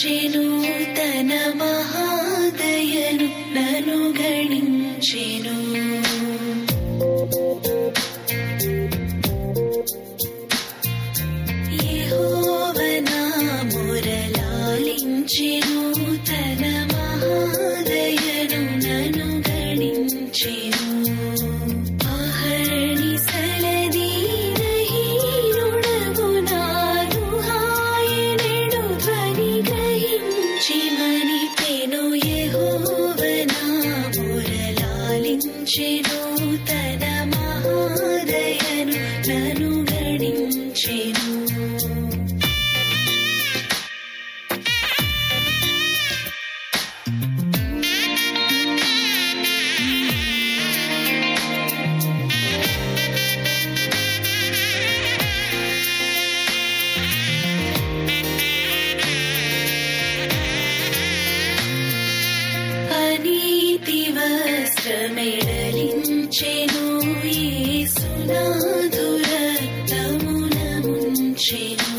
గణించెను తన మహాదయను నను గణించెను. యెహోవా నా మొరలాలించెను తన మహాదయను నను గణించెను. తన మహాదయను నను గణించెను. అనీతి వస్త్రమెడలించెను యేసునాథు రక్తమున ముంచెను.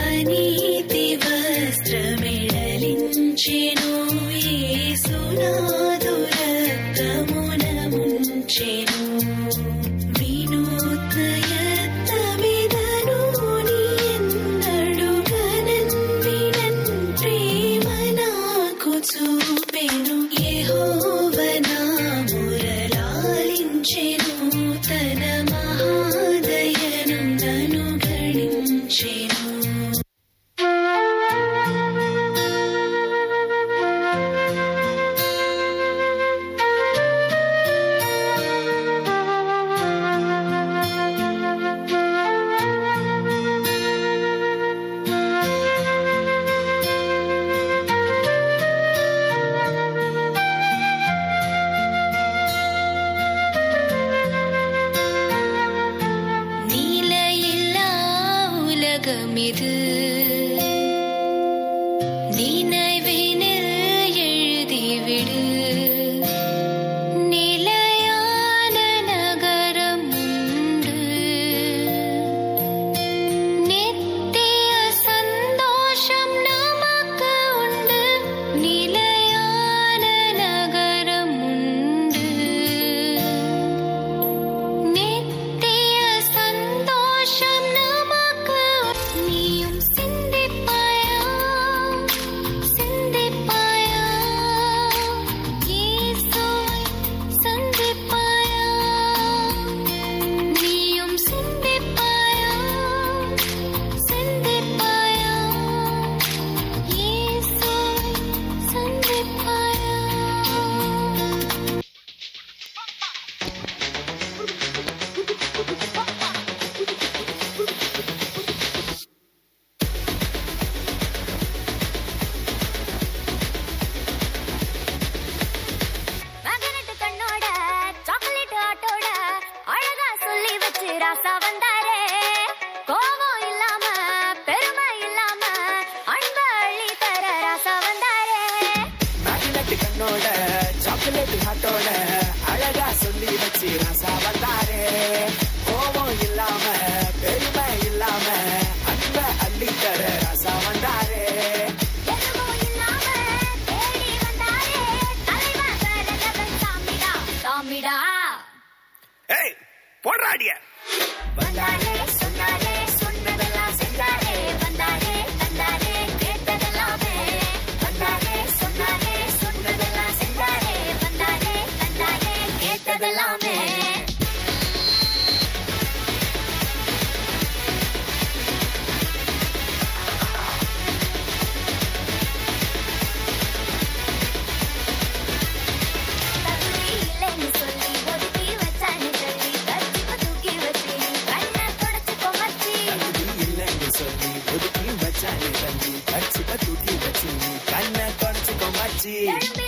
అనీతి వస్త్రమెడలించెను యేసునాథు రక్తమున ముంచెను. వినూత్న యత్నమిదను నీయెన్నడు గనన్ వినన్ ప్రేమ నాకు చూపెను. యెహోవా నా మొరలాలించెను తన మహాదయను నను గణించెను. உலகமிது நினைவினில் எழுதிவிடு. நிலையான நகரம் உண்டு, நித்திய சந்தோஷம் நமக்கு உண்டு. நிலையான நகரம் உண்டு, நித்திய சந்தோஷம் நமக்கு. நீயும் சிந்திப்பாயா சிந்திப்பாயா இயேசுவை சந்திப்பாயா. நீயும் சிந்திப்பாயா சிந்திப்பாயா இயேசுவை சந்திப்பாயா. மகனட்டு கண்ணோட சாக்லேட் ஆட்டோட அழகா சொல்லி வச்சு ராசா வந்தாரே. கோபம் இல்லாம பெருமை இல்லாம அன்ப அள்ளி தர ராசா வந்தாரே. மகனட்டு கண்ணோட சாக்லேட் ஆட்டோட அழகா சொல்லி வச்சு ராசா வந்தாரே. கோபம் இல்லாம பெருமை இல்லாம அன்ப அள்ளி தர ராசா வந்தாரே. எதுவும் இல்லாம தேடி வந்தாரே தலைவன் பரதவன் சாமிடா சாமிடா. ஏய் போடுறாடிய. வந்தாரே சொன்னாரே சொன்னதெல்லாம் செஞ்சாரே. வந்தாரே தந்தாரே கேட்டதெல்லாமே. வந்தாரே சொன்னாரே சொன்னதெல்லாம் செஞ்சாரே. வந்தாரே தந்தாரே கேட்டதெல்லாமே. தகுதி இல்லைன்னு சொல்லி ஒதுக்கி வச்சானே தள்ளி கர்ச்சிப்ப தூக்கி வச்சு கண்ணை தொடச்சுக்கோ மச்சி. இல்லைன்னு சொல்லி ஒதுக்கி வச்சானே தம்பி கட்சிப்ப தூக்கி வச்சு கண்ணை தொடச்சுக்கோ மச்சி. எழும்பி